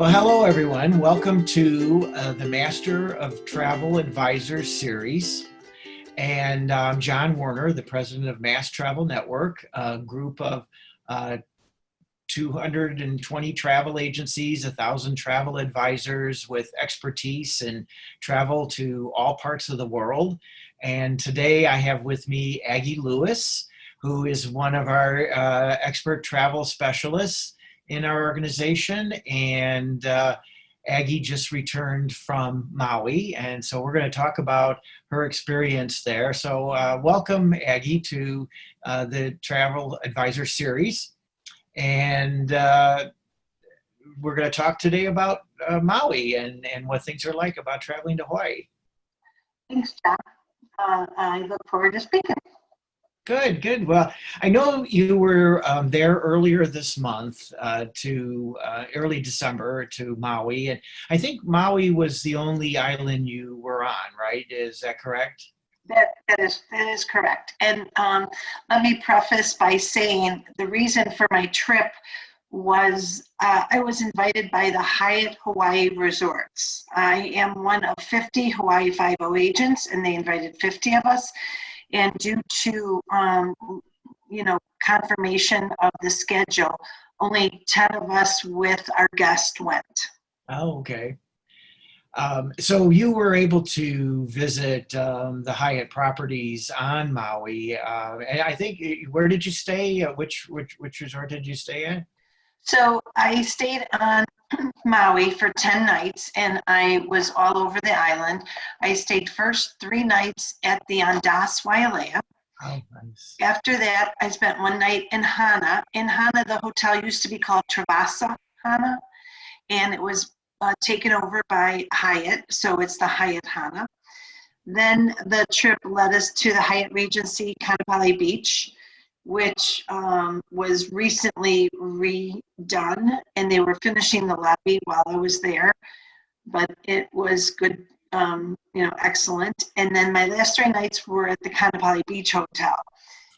Well, hello everyone. Welcome to the Master of Travel Advisors series. And I'm John Werner, the president of MAST Travel Network, a group of uh, 220 travel agencies, 1,000 travel advisors with expertise in travel to all parts of the world. And today I have with me Aggie Lewis, who is one of our expert travel specialists in our organization. And Aggie just returned from Maui. And so we're going to talk about her experience there. So welcome, Aggie, to the Travel Advisor Series. And we're going to talk today about Maui and what things are like about traveling to Hawaii. Thanks, John. I look forward to speaking. Good, good. Well, I know you were there earlier this month to early December to Maui. And I think Maui was the only island you were on, right? Is that correct? That is correct. And let me preface by saying the reason for my trip was I was invited by the Hyatt Hawaii Resorts. I am one of 50 Hawaii 5-0 agents, and they invited 50 of us. And due to confirmation of the schedule, only 10 of us with our guest went. Oh, okay. So you were able to visit the Hyatt properties on Maui, and I think where did you stay? Which resort did you stay at? So I stayed on Maui for 10 nights, and I was all over the island. I stayed first 3 nights at the Andaz Wailea. Oh, nice. After that, I spent 1 night in Hana. In Hana, the hotel used to be called Travasa Hana, and it was taken over by Hyatt, so it's the Hyatt Hana. Then the trip led us to the Hyatt Regency Kanapati Beach, which was recently redone, and they were finishing the lobby while I was there, but it was good, excellent. And then my last 3 nights were at the Kanapati Beach Hotel.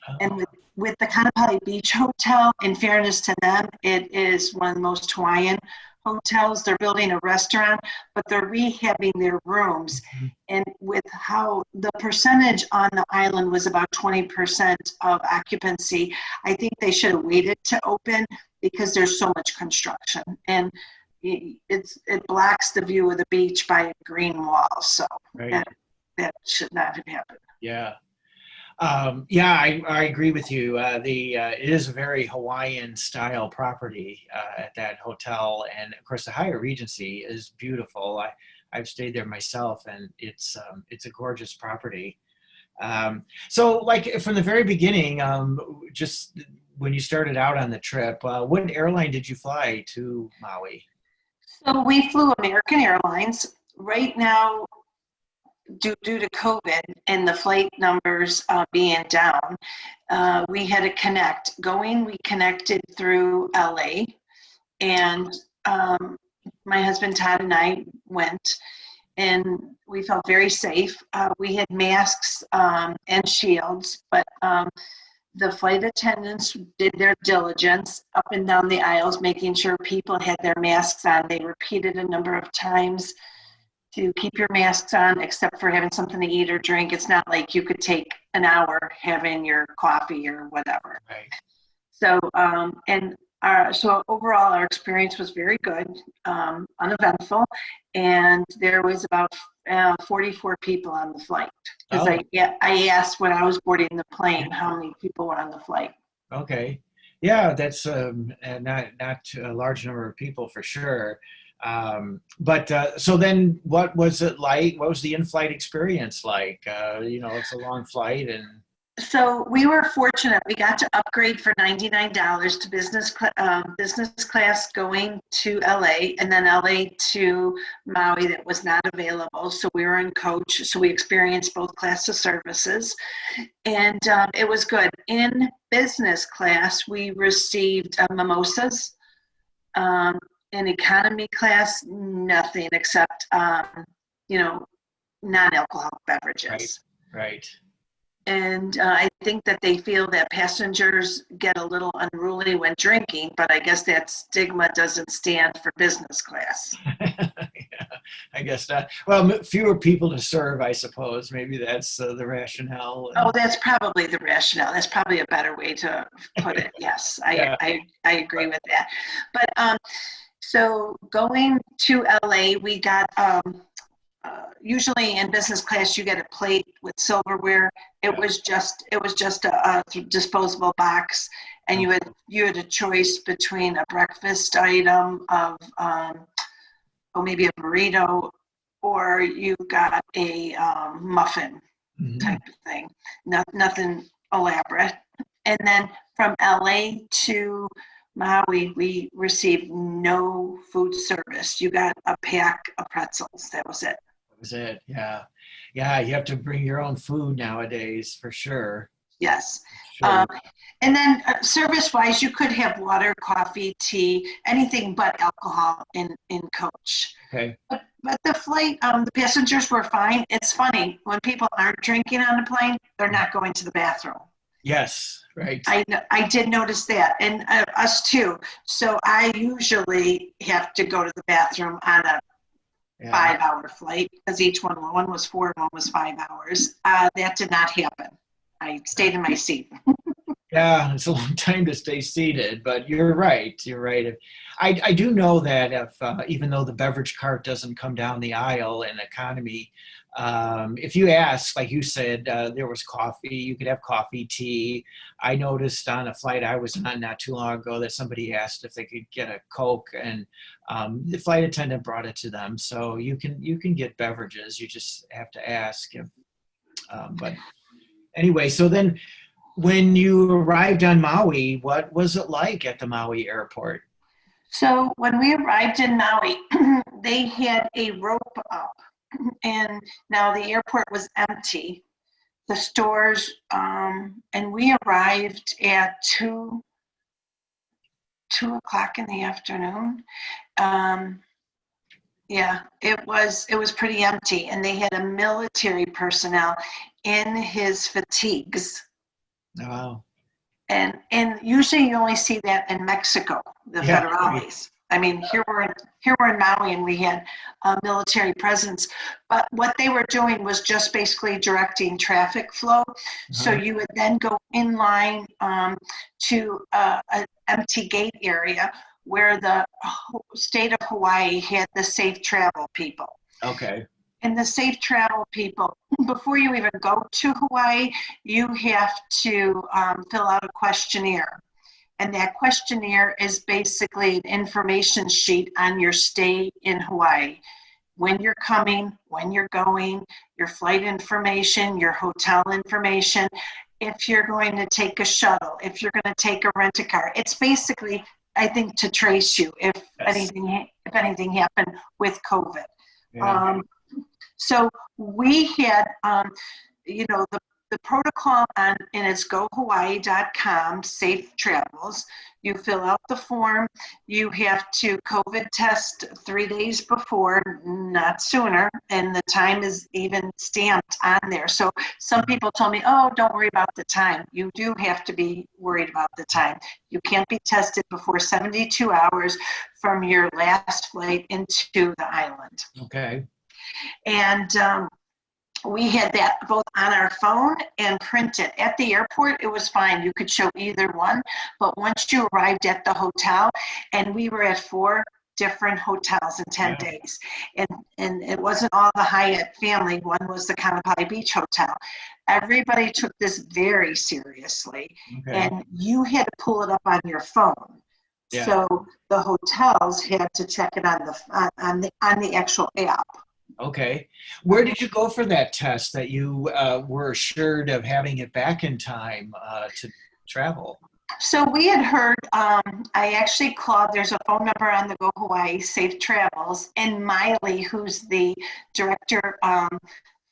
Oh. And with the Kanapati Beach Hotel, in fairness to them, it is one of the most Hawaiian hotels. They're building a restaurant, but they're rehabbing their rooms. Mm-hmm. And with how the percentage on the island was about 20% of occupancy, I think they should have waited to open because there's so much construction. And it blocks the view of the beach by a green wall. So right. that should not have happened. Yeah. I agree with you. It is a very Hawaiian style property at that hotel, and of course the Hyatt Regency is beautiful. I've stayed there myself, and it's a gorgeous property. So, like from the very beginning, just when you started out on the trip, what airline did you fly to Maui? So we flew American Airlines. Right now, due to COVID and the flight numbers being down, we had to connect. We connected through LA, and my husband Todd and I went, and we felt very safe. We had masks and shields, but the flight attendants did their diligence up and down the aisles, making sure people had their masks on. They repeated a number of times to keep your masks on, except for having something to eat or drink. It's not like you could take an hour having your coffee or whatever. Right. So, so overall, our experience was very good, uneventful, and there was about 44 people on the flight. Because I asked when I was boarding the plane how many people were on the flight. Okay. Yeah, that's not a large number of people for sure. So then what was it like? What was the in-flight experience like? It's a long flight. So we were fortunate. We got to upgrade for $99 to business class going to LA, and then LA to Maui that was not available. So we were in coach. So we experienced both class of services, and it was good. In business class, we received mimosas. In economy class, nothing except, non-alcoholic beverages. Right. And I think that they feel that passengers get a little unruly when drinking, but I guess that stigma doesn't stand for business class. Yeah, I guess not. Well, fewer people to serve, I suppose. Maybe that's the rationale. Oh, that's probably the rationale. That's probably a better way to put it. Yes, Yeah. I agree with that. But so going to LA, we got usually in business class you get a plate with silverware. It was just a disposable box, and you had a choice between a breakfast item of maybe a burrito, or you got a muffin Mhm. type of thing. Nothing elaborate. And then from LA to Maui, we received no food service. You got a pack of pretzels. That was it. That was it. Yeah. Yeah, you have to bring your own food nowadays for sure. Yes. Sure. And then service-wise, you could have water, coffee, tea, anything but alcohol in coach. Okay. But the flight, the passengers were fine. It's funny, when people aren't drinking on the plane, they're not going to the bathroom. Yes, right. I did notice that, and us too. So I usually have to go to the bathroom on a Yeah. 5-hour flight, because each one was 4 and one was 5 hours. That did not happen. I stayed in my seat. Yeah, it's a long time to stay seated, but you're right. You're right. I do know that if even though the beverage cart doesn't come down the aisle in economy, if you ask, like you said, there was coffee. You could have coffee, tea. I noticed on a flight I was on not too long ago that somebody asked if they could get a Coke, and the flight attendant brought it to them. So you can get beverages. You just have to ask. But anyway, so then when you arrived on Maui, what was it like at the Maui airport? So when we arrived in Maui, they had a rope up, and now the airport was empty. The stores, and we arrived at 2 o'clock in the afternoon. Um, yeah, it was pretty empty, and they had a military personnel in his fatigues. Oh, And usually you only see that in Mexico, the yeah, right. federales. I mean, here we're in Maui, and we had a military presence, but what they were doing was just basically directing traffic flow. So Uh-huh. you would then go in line to an empty gate area where the state of Hawaii had the safe travel people. Okay. And the safe travel people, before you even go to Hawaii, you have to fill out a questionnaire. And that questionnaire is basically an information sheet on your stay in Hawaii. When you're coming, when you're going, your flight information, your hotel information, if you're going to take a shuttle, if you're going to take a rent-a-car. It's basically, I think, to trace you if Yes. anything happened with COVID. Yeah. So we had, the protocol and it's gohawaii.com, safe travels. You fill out the form. You have to COVID test 3 days before, not sooner, and the time is even stamped on there. So some people told me, oh, don't worry about the time. You do have to be worried about the time. You can't be tested before 72 hours from your last flight into the island. Okay. And we had that both on our phone and printed. At the airport, it was fine. You could show either one. But once you arrived at the hotel, and we were at 4 different hotels in 10 Yeah. days. And it wasn't all the Hyatt family. One was the Kanapati Beach Hotel. Everybody took this very seriously. Okay. And you had to pull it up on your phone. Yeah. So the hotels had to check it on the actual app. Okay. Where did you go for that test that you were assured of having it back in time to travel? So we had heard, I actually called, there's a phone number on the Go Hawaii Safe Travels, and Miley, who's the director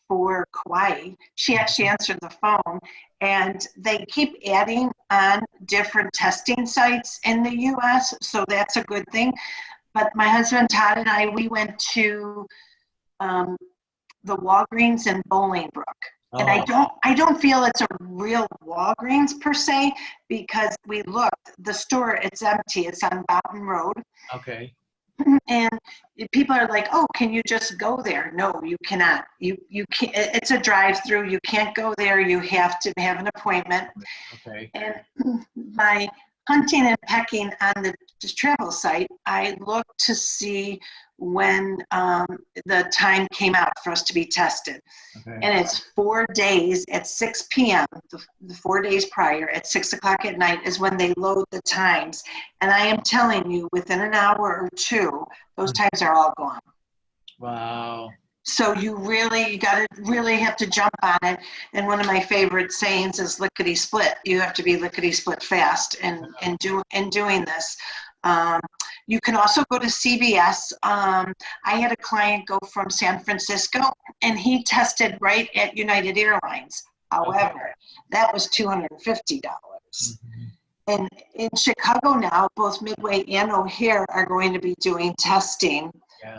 for Kauai, she actually answered the phone, and they keep adding on different testing sites in the US, so that's a good thing. But my husband Todd and I, we went to the Walgreens in Bolingbrook. And Oh, I don't feel it's a real Walgreens per se, because we looked, the store, it's empty. It's on Boughton Road. okay. And people are like, "Oh, can you just go there?" No, you cannot. You can't. It's a drive-through. You can't go there. You have to have an appointment. Okay. And by hunting and pecking on the travel site, I looked to see when the time came out for us to be tested. Okay. And it's 4 days at 6 p.m. The 4 days prior at 6 o'clock at night is when they load the times. And I am telling you, within an hour or two, those times are all gone. Wow. So you got to really have to jump on it. And one of my favorite sayings is lickety split. You have to be lickety split fast in doing this. You can also go to CVS. I had a client go from San Francisco, and he tested right at United Airlines. However, that was $250. Mhm. And in Chicago now, both Midway and O'Hare are going to be doing testing.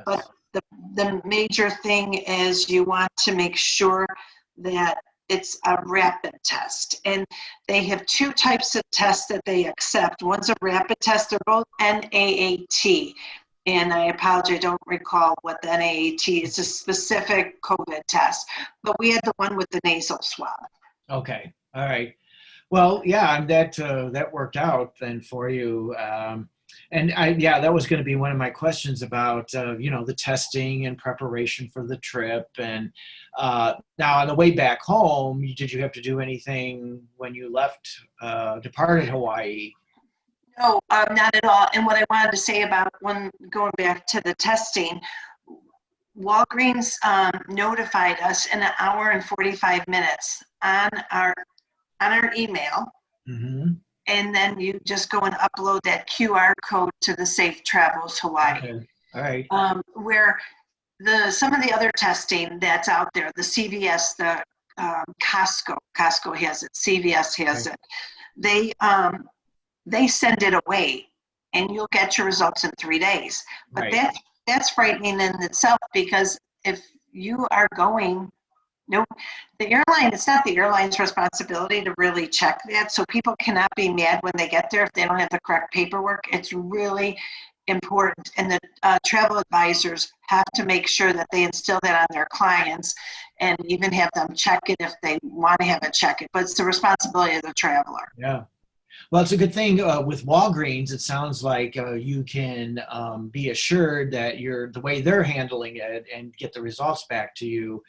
But Yes. the major thing is you want to make sure that it's a rapid test. And they have two types of tests that they accept. One's a rapid test. They're both NAAT. And I apologize, I don't recall what the NAAT is. It's a specific COVID test. But we had the one with the nasal swab. Okay. All right. Well, yeah, that worked out then for you. And yeah, that was going to be one of my questions about, the testing and preparation for the trip. And now on the way back home, did you have to do anything when you departed Hawaii? No, not at all. And what I wanted to say about going back to the testing, Walgreens notified us in an hour and 45 minutes on our email, Mm-hmm. and then you just go and upload that QR code to the Safe Travels Hawaii. Okay. All right. Where some of the other testing that's out there, the CVS, the Costco has it, CVS has it. They send it away, and you'll get your results in 3 days. But Right. that's frightening in itself, because if you are going, no, it's not the airline's responsibility to really check that. So people cannot be mad when they get there if they don't have the correct paperwork. It's really important. And the travel advisors have to make sure that they instill that on their clients, and even have them check it if they want to have it check it. But it's the responsibility of the traveler. Yeah. Well, it's a good thing with Walgreens. It sounds like you can be assured that the way they're handling it and get the results back to you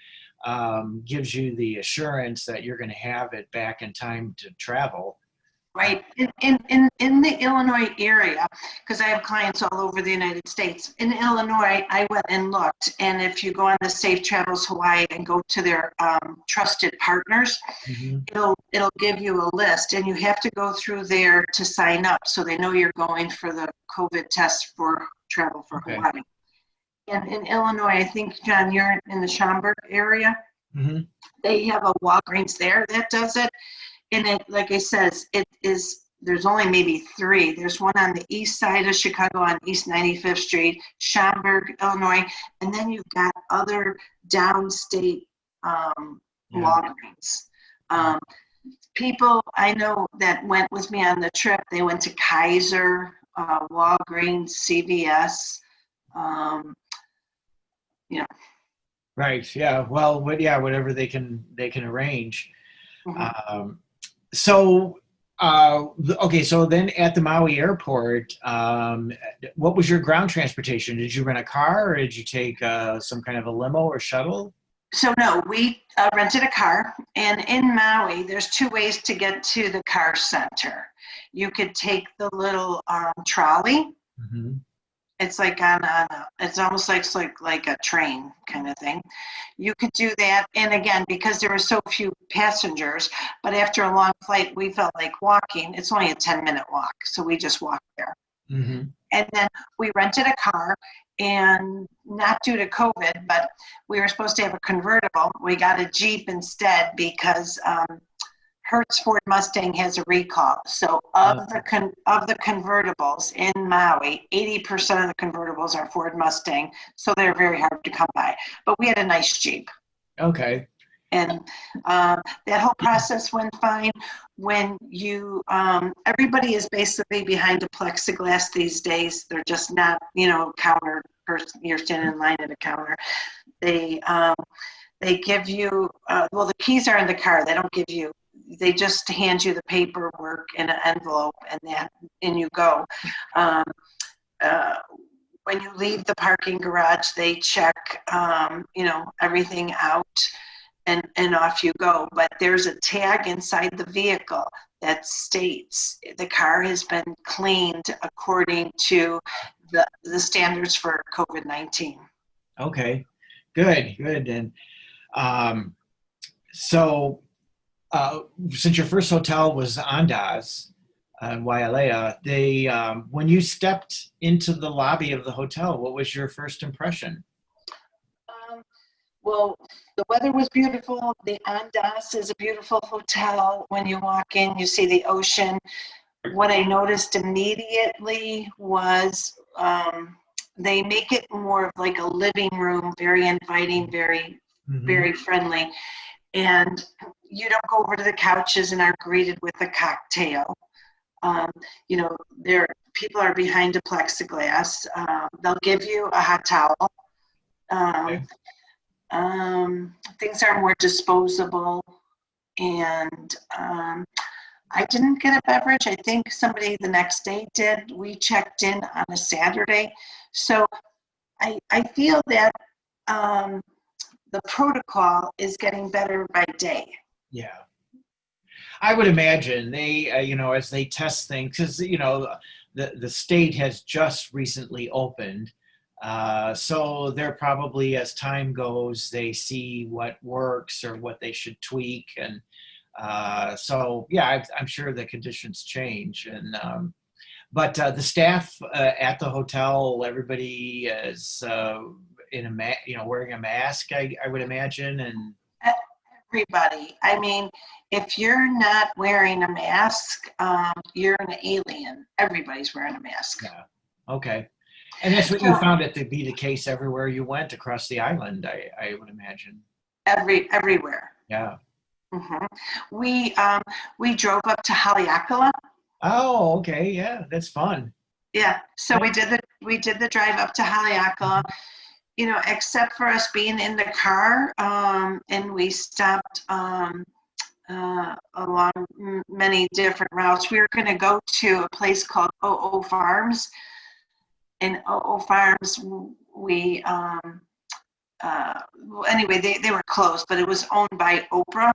gives you the assurance that you're going to have it back in time to travel. Right. In the Illinois area, because I have clients all over the United States. In Illinois, I went and looked, and if you go on the Safe Travels Hawaii and go to their trusted partners, Mm-hmm. it'll give you a list, and you have to go through there to sign up, so they know you're going for the COVID test for travel for Okay. Hawaii. And in Illinois, I think, John, you're in the Schaumburg area. Mm-hmm. They have a Walgreens there that does it. And it, like I says, there's only maybe 3. There's one on the east side of Chicago on East 95th Street, Schaumburg, Illinois, and then you've got other downstate Walgreens. People I know that went with me on the trip, they went to Kaiser, Walgreens, CVS, Right. Yeah. Well, whatever they can arrange. Mhm. So, okay. So then at the Maui airport, what was your ground transportation? Did you rent a car, or did you take some kind of a limo or shuttle? So no, we rented a car, and in Maui, there's 2 ways to get to the car center. You could take the little trolley. Mm-hmm. It's like it's almost like a train kind of thing. You could do that, and again, because there were so few passengers, but after a long flight, we felt like walking. It's only a 10-minute walk, so we just walked there. Mm-hmm. And then we rented a car, and not due to COVID, but we were supposed to have a convertible. We got a Jeep instead because Hertz Ford Mustang has a recall. So of the convertibles in Maui, 80% of the convertibles are Ford Mustang, so they're very hard to come by. But we had a nice Jeep. Okay. And that whole process went fine. When you, everybody is basically behind a plexiglass these days. They're just not, counter person. You're standing in line at a counter. They give you, well, the keys are in the car. They don't give you, they just hand you the paperwork in an envelope, and you go. When you leave the parking garage, they check, everything out, and off you go. But there's a tag inside the vehicle that states the car has been cleaned according to the standards for COVID-19. Okay, good. And so since your first hotel was Andaz in Wailea, when you stepped into the lobby of the hotel, what was your first impression? Well, the weather was beautiful. The Andaz is a beautiful hotel. When you walk in, you see the ocean. What I noticed immediately was they make it more of like a living room, very inviting, very, very friendly. And you don't go over to the couches and are greeted with a cocktail. People are behind a plexiglass. They'll give you a hot towel. Okay. Things are more disposable, and I didn't get a beverage. I think somebody the next day did. We checked in on a Saturday, so I feel that the protocol is getting better by day. Yeah, I would imagine they, as they test things, because the state has just recently opened. So they're probably, as time goes, they see what works or what they should tweak. And so, yeah, I'm sure the conditions change. But the staff at the hotel, everybody is wearing a mask, I would imagine. And everybody. I mean, if you're not wearing a mask, you're an alien. Everybody's wearing a mask. Yeah. Okay. And that's what you found it to be the case everywhere you went across the island, I would imagine. Everywhere. Yeah. We drove up to Haleakala. Oh, okay. Yeah, that's fun. Yeah. So we did the drive up to Haleakala. Except for us being in the car, and we stopped along many different routes. We were going to go to a place called OO Farms. In OO Farms, we anyway, they were closed, but it was owned by Oprah.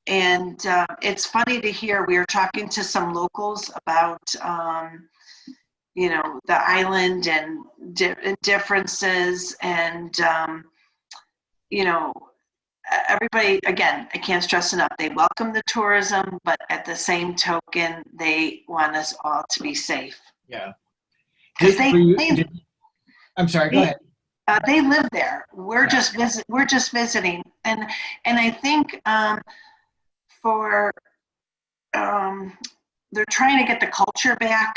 And it's funny to hear. We were talking to some locals about the island and differences, and everybody, again, I can't stress enough, they welcome the tourism, but at the same token, they want us all to be safe. Yeah. I'm sorry, go ahead. They live there. We're just visiting, and I think they're trying to get the culture back,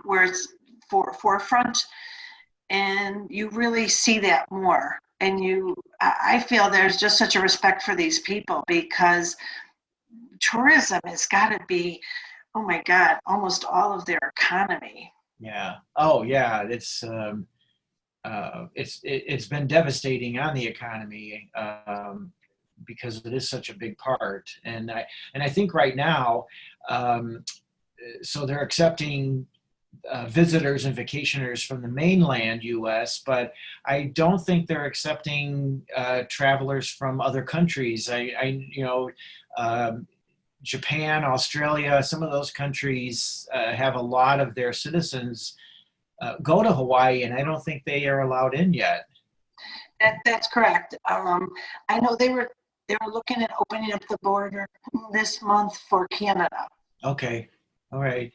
where it's forefront, and you really see that more. And I feel there's just such a respect for these people, because tourism has got to be, oh my God, almost all of their economy. Yeah. Oh, yeah. It's been devastating on the economy, because it is such a big part. And I think right now, so they're accepting visitors and vacationers from the mainland U.S., but I don't think they're accepting travelers from other countries. Japan, Australia, some of those countries have a lot of their citizens go to Hawaii, and I don't think they are allowed in yet. That's correct. I know they were looking at opening up the border this month for Canada. Okay, all right.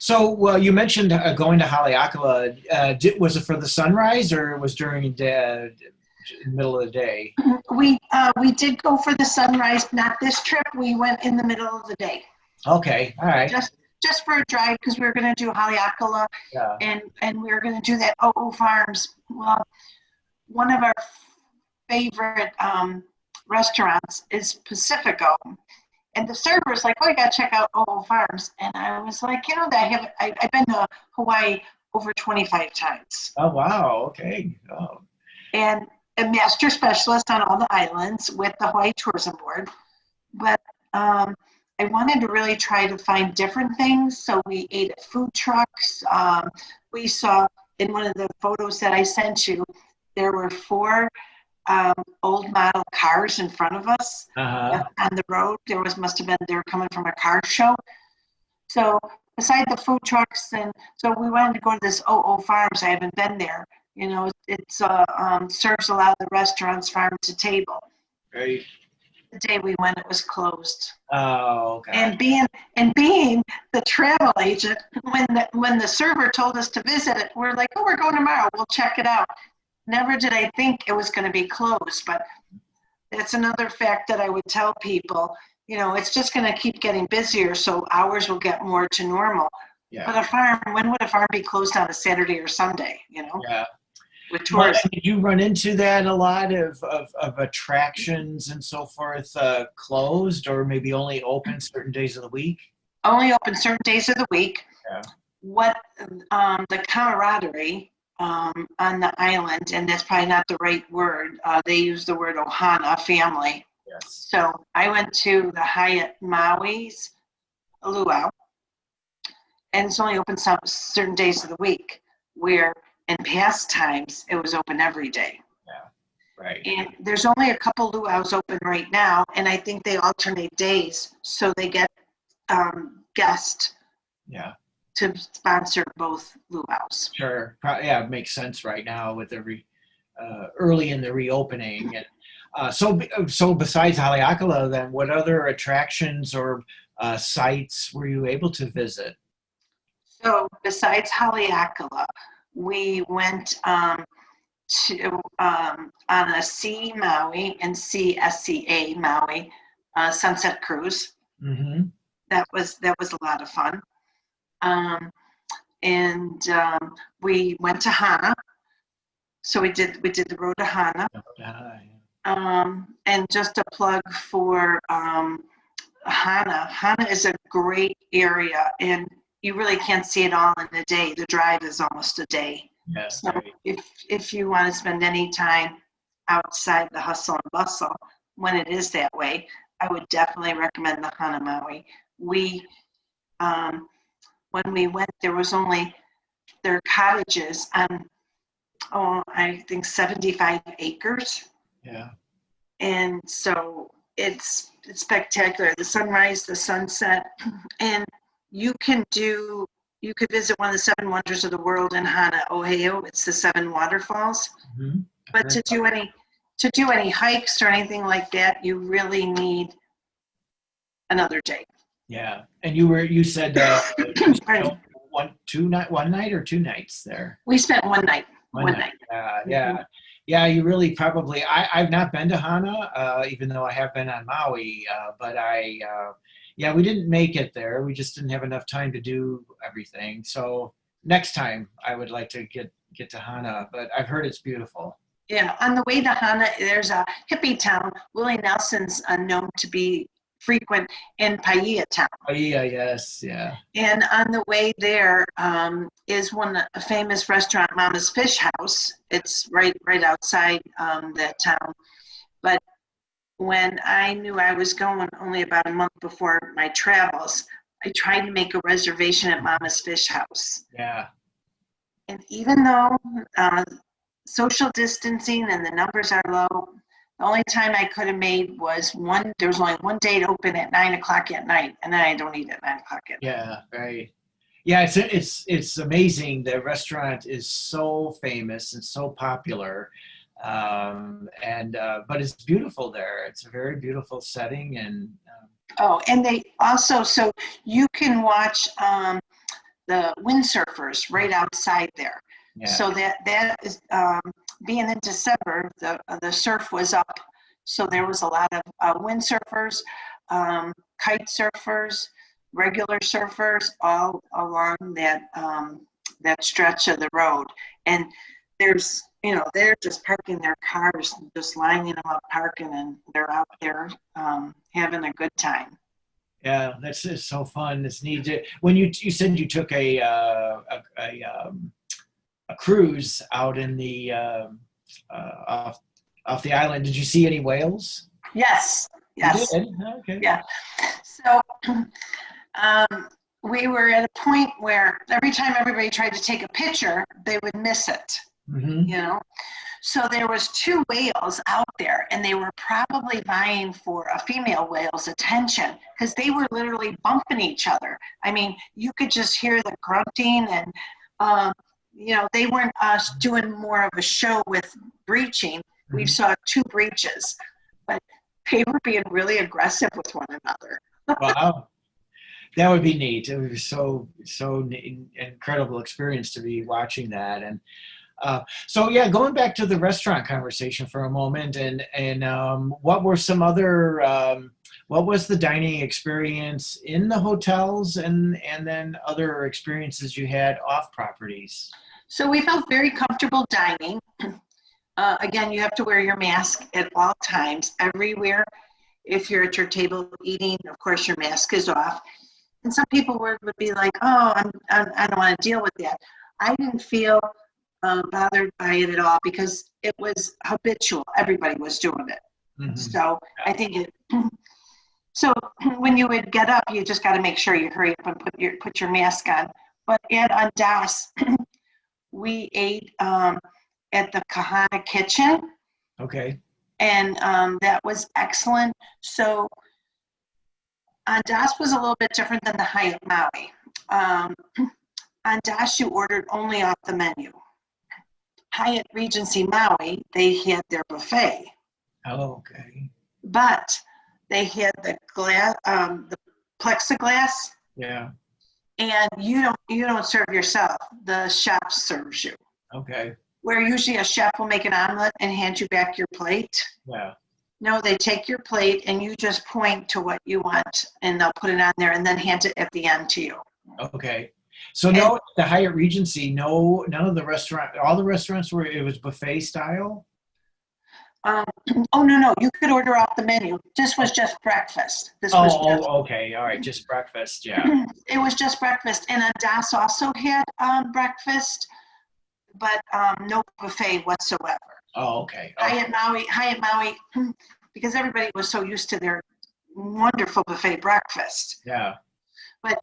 So you mentioned going to Haleakala. Was it for the sunrise, or was during the middle of the day? We did go for the sunrise. Not this trip. We went in the middle of the day. Okay, all right. Just for a drive, because we were going to do Haleakala, and we were going to do that OO Farms. Well, one of our favorite restaurants is Pacifico. And the server's like, oh, you gotta check out OO Farms. And I was like, I've been to Hawaii over 25 times. Oh, wow. Okay. Oh, And a master specialist on all the islands with the Hawaii Tourism Board. But I wanted to really try to find different things. So we ate at food trucks. We saw in one of the photos that I sent you, there were 4 old model cars in front of us uh-huh. on the road. They were coming from a car show. So beside the food trucks, and so we wanted to go to this OO Farms. I haven't been there. It's serves a lot of the restaurants farm to table. Right. The day we went, it was closed. Oh, okay. And being the travel agent, when the server told us to visit it, we're like, oh, we're going tomorrow. We'll check it out. Never did I think it was going to be closed, but that's another fact that I would tell people. It's just going to keep getting busier, so hours will get more to normal. Yeah. But when would a farm be closed on a Saturday or Sunday? Yeah. With tourists. Did you run into that a lot of attractions and so forth closed, or maybe only open certain days of the week? Only open certain days of the week. Yeah. What the camaraderie on the island, and that's probably not the right word. They use the word Ohana, family. Yes. So I went to the Hyatt Maui's luau, and it's only open some certain days of the week, where in past times it was open every day. Yeah, right. And there's only a couple luau's open right now, and I think they alternate days, so they get guests. Yeah. To sponsor both luau's. Sure. Yeah, it makes sense right now with every early in the reopening. And so besides Haleakala, then what other attractions or sites were you able to visit? So besides Haleakala, we went to on a Sea Maui and SCA Maui sunset cruise. Mm-hmm. That was a lot of fun. And we went to Hana. So we did the road to Hana. And just a plug for Hana. Hana is a great area, and you really can't see it all in a day. The drive is almost a day. Yes. So Right. if you want to spend any time outside the hustle and bustle, when it is that way, I would definitely recommend the Hana Maui. When we went, there are cottages on, I think 75 acres. Yeah. And so it's spectacular. The sunrise, the sunset, and you could visit one of the 7 wonders of the world in Hana, Ohio. It's the 7 waterfalls. Mm-hmm. But to do any hikes or anything like that, you really need another day. Yeah. And you said one night or 2 nights there? We spent one night. One night. Yeah. Mm-hmm. Yeah, you really probably, I've not been to Hana, even though I have been on Maui, but we didn't make it there. We just didn't have enough time to do everything. So next time I would like to get to Hana, but I've heard it's beautiful. Yeah, on the way to Hana, there's a hippie town. Willie Nelson's known to be frequent in Paia town. Paia, yes, yeah. And on the way there is a famous restaurant, Mama's Fish House. It's right outside that town. But when I knew I was going only about a month before my travels, I tried to make a reservation at Mama's Fish House. Yeah. And even though social distancing and the numbers are low, the only time I could have made was there was only one date open at 9:00 at night, and I don't eat at 9:00 at night. Yeah, right. Yeah, it's amazing. The restaurant is so famous and so popular, but it's beautiful there. It's a very beautiful setting, and and they also, so you can watch the windsurfers right outside there. yeah. So that is being in December, the surf was up, so there was a lot of windsurfers, kite surfers, regular surfers, all along that stretch of the road. And there's, they're just parking their cars, just lining them up, parking, and they're out there having a good time. Yeah, that's just so fun. It's neat. When you said you took a cruise out in the off the island, did you see any whales? Yes, You yes. did? Okay. Yeah. So we were at a point where every time everybody tried to take a picture, they would miss it, Mm-hmm. So there was two whales out there, and they were probably vying for a female whale's attention because they were literally bumping each other. I mean, you could just hear the grunting, and they weren't doing more of a show with breaching. We saw two breaches, but they were being really aggressive with one another. Wow. That would be neat. It would be so incredible experience to be watching that. And so yeah, going back to the restaurant conversation for a moment, and what were some other what was the dining experience in the hotels, and then other experiences you had off properties? So we felt very comfortable dining. Again, you have to wear your mask at all times, everywhere. If you're at your table eating, of course, your mask is off. And some people would be like, oh, I don't want to deal with that. I didn't feel bothered by it at all because it was habitual. Everybody was doing it. Mm-hmm. So I think so when you would get up, you just got to make sure you hurry up and put your mask on. But on Das, we ate at the Hana kitchen. Okay. And that was excellent. So Das was a little bit different than the Hyatt Maui. On Das, you ordered only off the menu. Hyatt Regency Maui, they had their buffet. Oh, okay. But they had the glass, the plexiglass. Yeah. And you don't serve yourself. The chef serves you. Okay. Where usually a chef will make an omelet and hand you back your plate. Yeah. No, they take your plate and you just point to what you want, and they'll put it on there and then hand it at the end to you. Okay. So no, the Hyatt Regency, no, none of the all the restaurants it was buffet style? Oh, no, you could order off the menu. This was just breakfast. Okay. All right. Just breakfast. Yeah. It was just breakfast. And Das also had breakfast, but no buffet whatsoever. Oh, okay. Hyatt Maui, because everybody was so used to their wonderful buffet breakfast. Yeah. But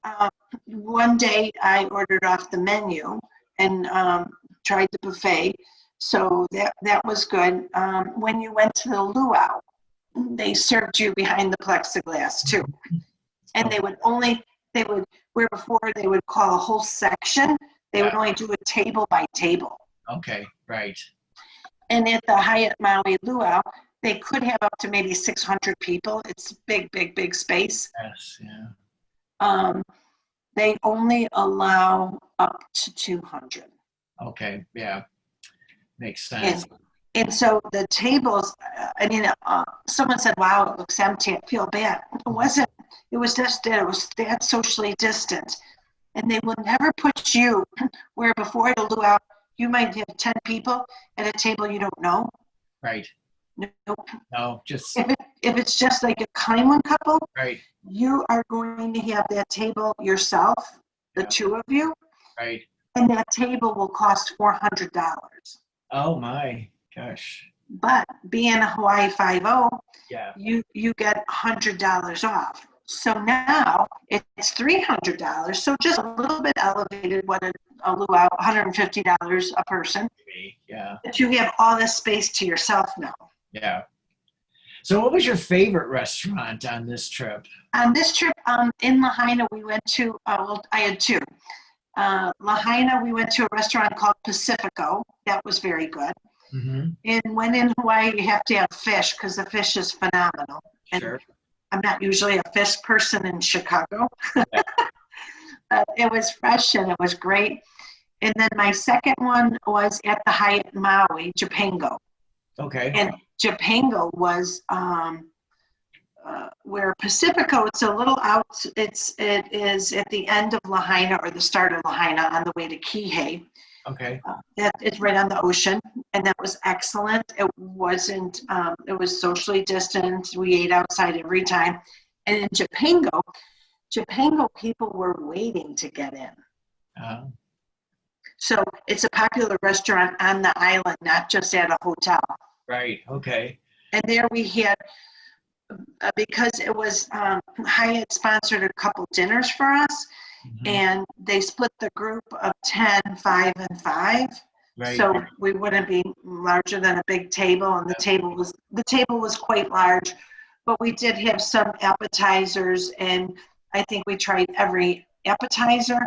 one day I ordered off the menu and tried the buffet, so that was good. When you went to the luau, they served you behind the plexiglass too, and they would where before they would call a whole section, they would only do it table by table. Okay, right. And at the Hyatt Maui luau, they could have up to maybe 600 people. It's big space. Yes, yeah. They only allow up to 200. Okay, yeah, makes sense. And so the tables, someone said, wow, it looks empty. I feel bad. It wasn't. It was just that it was that socially distant. And they will never put you where before the luau, you might have 10 people at a table you don't know. Right. Nope. No, just if it's just like a honeymoon couple, right. You are going to have that table yourself, the two of you. Right. And that table will cost $400. Oh my gosh. But being a Hawaii 5-0, yeah, you get $100 off. So now it's $300. So just a little bit elevated what a luau, $150 a person. Yeah. But you have all this space to yourself now. Yeah. So what was your favorite restaurant on this trip? On this trip, in Lahaina, we went to, I had two. Lahaina, we went to a restaurant called Pacifico. That was very good. Mm-hmm. And when in Hawaii, you have to have fish because the fish is phenomenal. And sure. I'm not usually a fish person in Chicago. Yeah. It was fresh and it was great. And then my second one was at the Hyatt Maui, Japango. Okay. And Japango was where Pacifico, it's a little out, it is at the end of Lahaina or the start of Lahaina on the way to Kihei. Okay. That is right on the ocean, and that was excellent. It wasn't, it was socially distanced. We ate outside every time. And in Japango people were waiting to get in. Uh, So it's a popular restaurant on the island, not just at a hotel. right. Okay. And there we had, because it was, Hyatt sponsored a couple dinners for us, Mhm. and they split the group of 10, 5, and 5. Right. So we wouldn't be larger than a big table, and the table was quite large, but we did have some appetizers, and I think we tried every appetizer.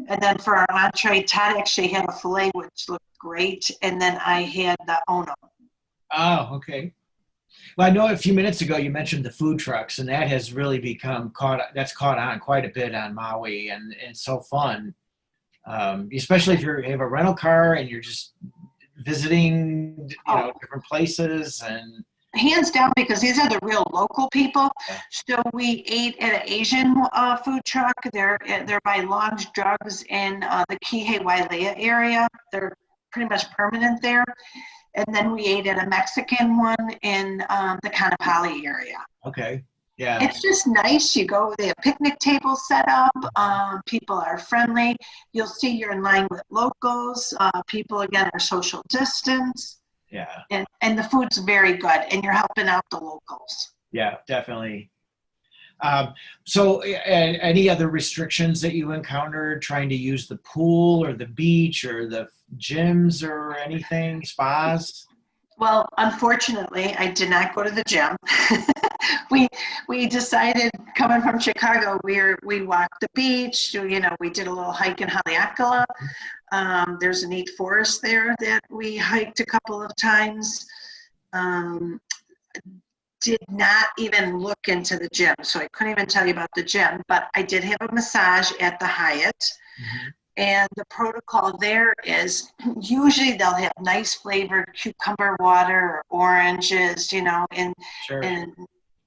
And then for our entree, Todd actually had a filet, which looked great, and then I had the ono. Oh, okay. Well, I know a few minutes ago you mentioned the food trucks, and that has really that's caught on quite a bit on Maui, and it's so fun. Especially if you have a rental car and you're just visiting, Oh, different places, and hands down, because these are the real local people. yeah, So we ate at an Asian food truck. They're by Long's Drugs in the Kihei Wailea area. They're pretty much permanent there. And then we ate at a Mexican one in the Kanapati area. okay, yeah, It's just nice. You go, they have picnic tables set up. People are friendly. You'll see you're in line with locals. People, again, are social distance. yeah, And the food's very good, and you're helping out the locals. yeah, definitely. So, any other restrictions that you encountered trying to use the pool or the beach or the gyms or anything, spas? Well, unfortunately, I did not go to the gym. we decided, coming from Chicago, we walked the beach. We did a little hike in Haleakala. There's a neat forest there that we hiked a couple of times. Did not even look into the gym, so I couldn't even tell you about the gym. But I did have a massage at the Hyatt. Mm-hmm. And the protocol there is usually they'll have nice flavored cucumber water or oranges, and Sure. and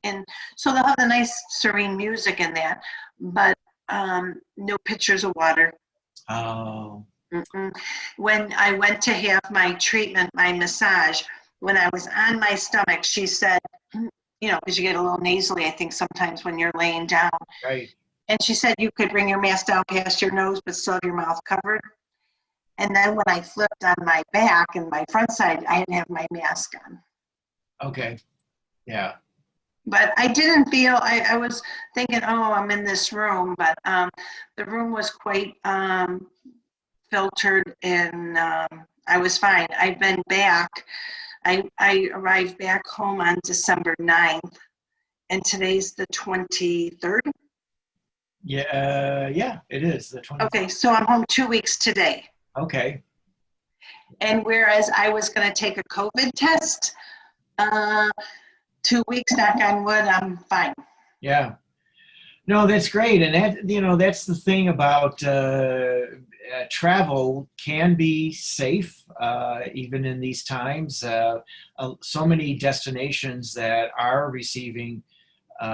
and so they'll have the nice serene music in that, but no pitchers of water. Oh, Mm-mm. When I went to have my treatment, my massage, when I was on my stomach, she said, because you get a little nasally, I think sometimes when you're laying down. right. And she said you could bring your mask down past your nose, but still have your mouth covered. And then when I flipped on my back and my front side, I didn't have my mask on. Okay. Yeah. But I didn't feel, I was thinking, oh, I'm in this room, but the room was quite filtered, and I was fine. I've been back. I arrived back home on December 9th, and today's the 23rd. Yeah. Yeah. It is the 20th. Okay, so I'm home 2 weeks today. Okay. And whereas I was going to take a COVID test, 2 weeks, knock on wood, I'm fine. Yeah. No, that's great, and that's the thing about travel can be safe even in these times. So many destinations that are receiving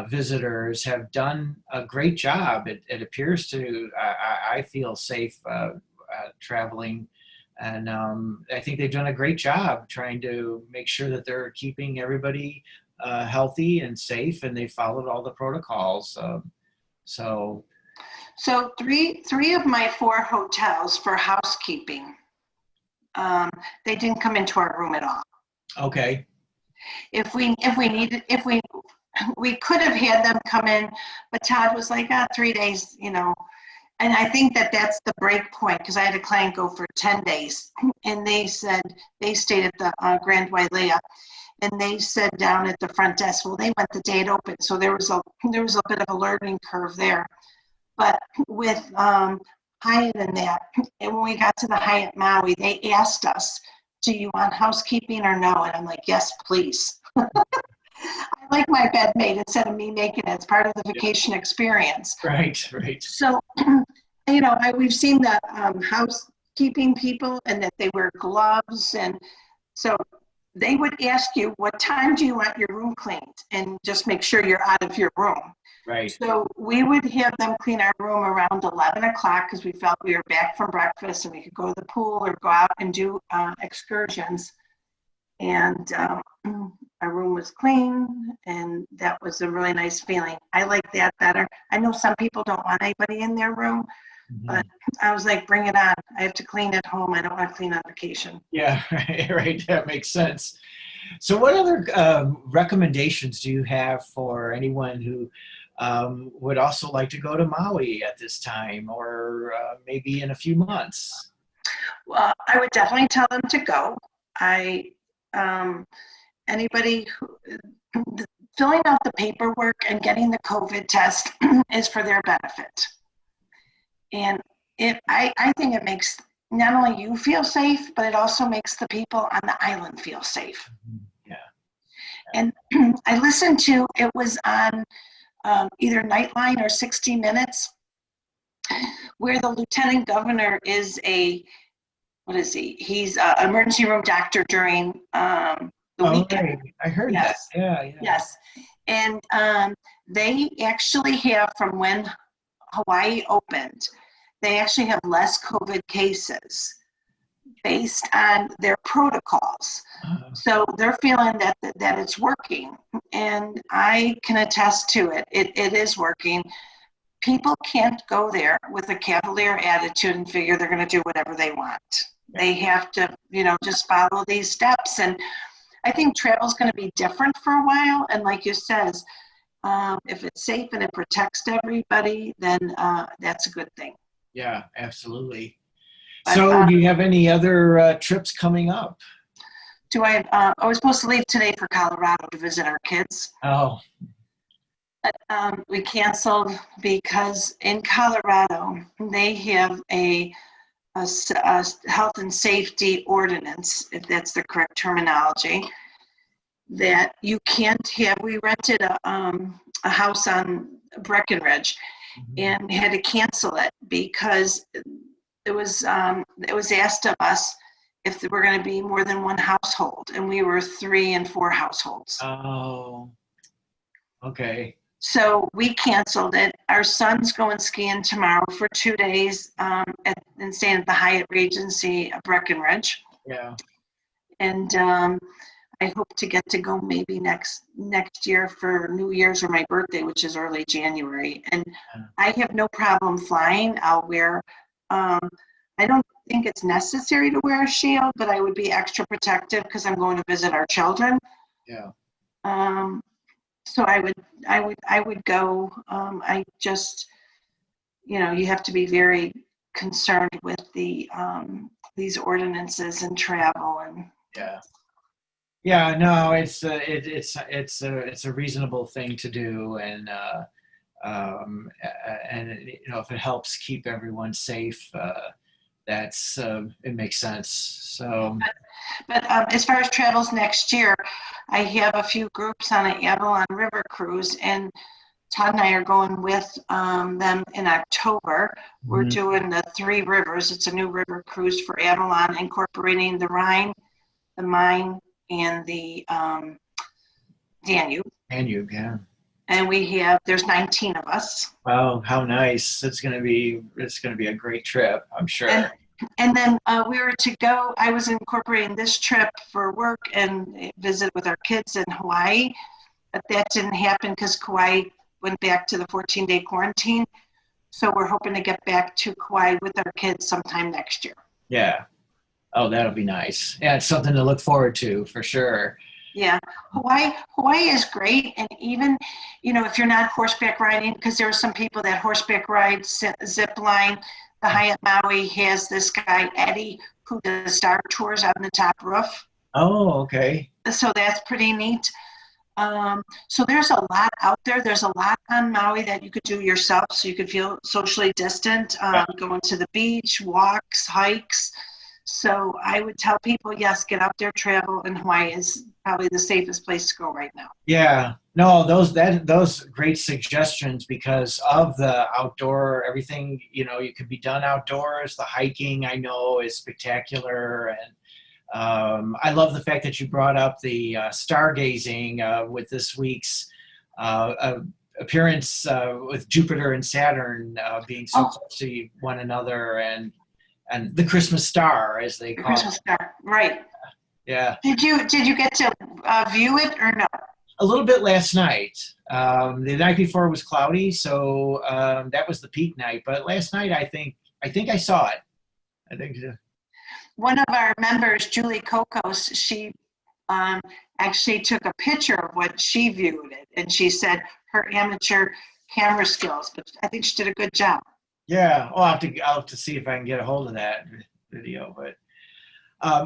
visitors have done a great job. It appears to. I feel safe traveling, and I think they've done a great job trying to make sure that they're keeping everybody healthy and safe, and they followed all the protocols. So three of my 4 hotels for housekeeping, they didn't come into our room at all. okay, If we could have had them come in, but Todd was like, 3 days, And I think that's the break point, because I had a client go for 10 days, and they said they stayed at the Grand Wailea, and they said down at the front desk, well, they went the day it opened, so there was a bit of a learning curve there. But with Hyatt and that, and when we got to the Hyatt Maui, they asked us, do you want housekeeping or no? And I'm like, yes, please. I like my bed made instead of me making it. It's part of the vacation experience. right. So, we've seen the housekeeping people, and that they wear gloves. And so they would ask you, what time do you want your room cleaned? And just make sure you're out of your room. Right. So we would have them clean our room around 11 o'clock because we felt we were back from breakfast and we could go to the pool or go out and do excursions. And our room was clean, and that was a really nice feeling. I like that better. I know some people don't want anybody in their room, but I was like, bring it on. I have to clean at home. I don't want to clean on vacation. Yeah, right. That makes sense. So, what other recommendations do you have for anyone who would also like to go to Maui at this time, or maybe in a few months? Well, I would definitely tell them to go. Anybody who, filling out the paperwork and getting the COVID test is for their benefit. And I think it makes not only you feel safe, but it also makes the people on the island feel safe. Yeah. And I listened to, it was on either Nightline or 60 Minutes, where the lieutenant governor is what is he? He's an emergency room doctor during the weekend. Right. I heard Yes. that. Yeah. Yes. And they actually have, from when Hawaii opened, they actually have less COVID cases based on their protocols. So they're feeling that it's working. And I can attest to it. It is working. People can't go there with a cavalier attitude and figure they're going to do whatever they want. They have to, just follow these steps. And I think travel is going to be different for a while. And like you says, if it's safe and it protects everybody, then that's a good thing. Yeah, absolutely. But, So, do you have any other trips coming up? I was supposed to leave today for Colorado to visit our kids. Oh. But we canceled because in Colorado, they have a health and safety ordinance, if that's the correct terminology, that you can't have. We rented a house on Breckenridge and had to cancel it because it was asked of us if there were going to be more than one household, and we were 3 and 4 households. Oh, okay. So we canceled it. Our son's going skiing tomorrow for 2 days and staying at the Hyatt Regency Breckenridge. Yeah. And I hope to get to go maybe next year for New Year's or my birthday, which is early January. And I have no problem flying. I'll wear, I don't think it's necessary to wear a shield, but I would be extra protective because I'm going to visit our children. Yeah. So I would go. I just, you have to be very concerned with these ordinances and travel and. Yeah. Yeah. No, it's a reasonable thing to do, and if it helps keep everyone safe, that's it makes sense. So. But as far as travels next year, I have a few groups on an Avalon River cruise, and Todd and I are going with them in October. We're doing the 3 rivers. It's a new river cruise for Avalon, incorporating the Rhine, the Main, and the Danube. Danube, yeah. And there's 19 of us. Wow, how nice! It's gonna be a great trip, I'm sure. And then we were to go. I was incorporating this trip for work and visit with our kids in Hawaii, but that didn't happen because Kauai went back to the 14-day quarantine. So we're hoping to get back to Kauai with our kids sometime next year. Yeah. Oh, that'll be nice. Yeah, it's something to look forward to for sure. Yeah, Hawaii is great, and even, if you're not horseback riding, because there are some people that horseback ride, zip line. The Hyatt Maui has this guy, Eddie, who does star tours on the top roof. Oh, okay. So that's pretty neat. So there's a lot out there. There's a lot on Maui that you could do yourself, so you could feel socially distant, going to the beach, walks, hikes. So I would tell people, yes, get out there, travel, and Hawaii is probably the safest place to go right now. Yeah, no, those great suggestions because of the outdoor, everything, you could be done outdoors. The hiking, I know, is spectacular. And I love the fact that you brought up the stargazing with this week's appearance with Jupiter and Saturn being so Oh, close to one another, and the Christmas star, as they the call it. Christmas star, right. Yeah, Did you get to view it or no? a little bit last night. The night before was cloudy, so that was the peak night. But last night, I think I saw it. I think. One of our members, Julie Kokos, she actually took a picture of what she viewed it, and she said her amateur camera skills, but I think she did a good job. Yeah, I'll have to see if I can get a hold of that video. But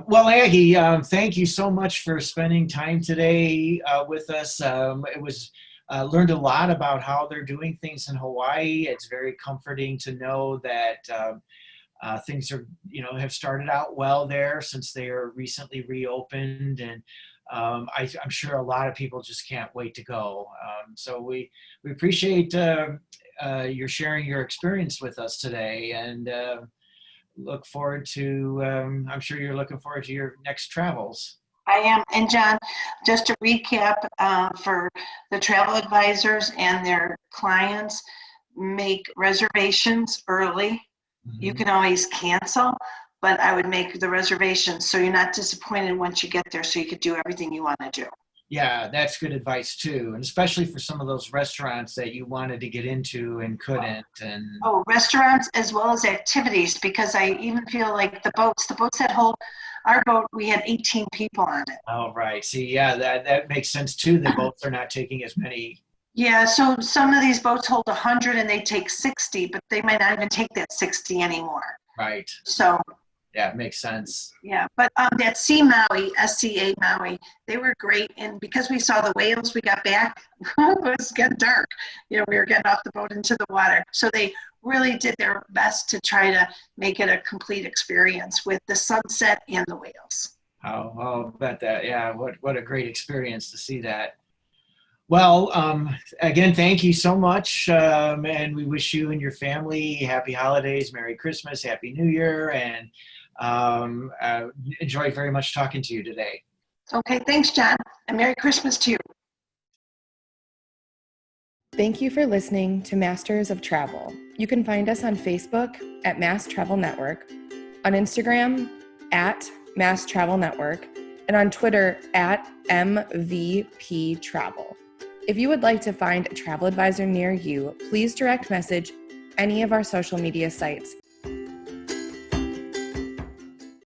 well, Aggie, thank you so much for spending time today with us. It was learned a lot about how they're doing things in Hawaii. It's very comforting to know that things are, have started out well there since they are recently reopened, and I'm sure a lot of people just can't wait to go. So we appreciate your sharing your experience with us today, and look forward to, I'm sure you're looking forward to your next travels. I am. And John, just to recap for the travel advisors and their clients, make reservations early. You Mhm. can always cancel, but I would make the reservations so you're not disappointed once you get there, so you could do everything you want to do. Yeah, that's good advice too, and especially for some of those restaurants that you wanted to get into and couldn't. And Oh, restaurants as well as activities, because I even feel like the boats that hold our boat, we had 18 people on it. oh, right. See, yeah, that makes sense too. The boats are not taking as many. Yeah, so some of these boats hold 100 and they take 60, but they might not even take that 60 anymore. Right. So Yeah, it makes sense. yeah, but that Sea Maui, SCA Maui, they were great. And because we saw the whales, we got back, it was getting dark. We were getting off the boat into the water. So they really did their best to try to make it a complete experience with the sunset and the whales. I'll bet that. Yeah, what a great experience to see that. Well, again, thank you so much, and we wish you and your family happy holidays, Merry Christmas, Happy New Year, and enjoyed very much talking to you today. Okay, thanks, John, and Merry Christmas to you. Thank you for listening to Masters of Travel. You can find us on Facebook at MAST Travel Network, on Instagram at MAST Travel Network, and on Twitter at MVP Travel. If you would like to find a travel advisor near you, please direct message any of our social media sites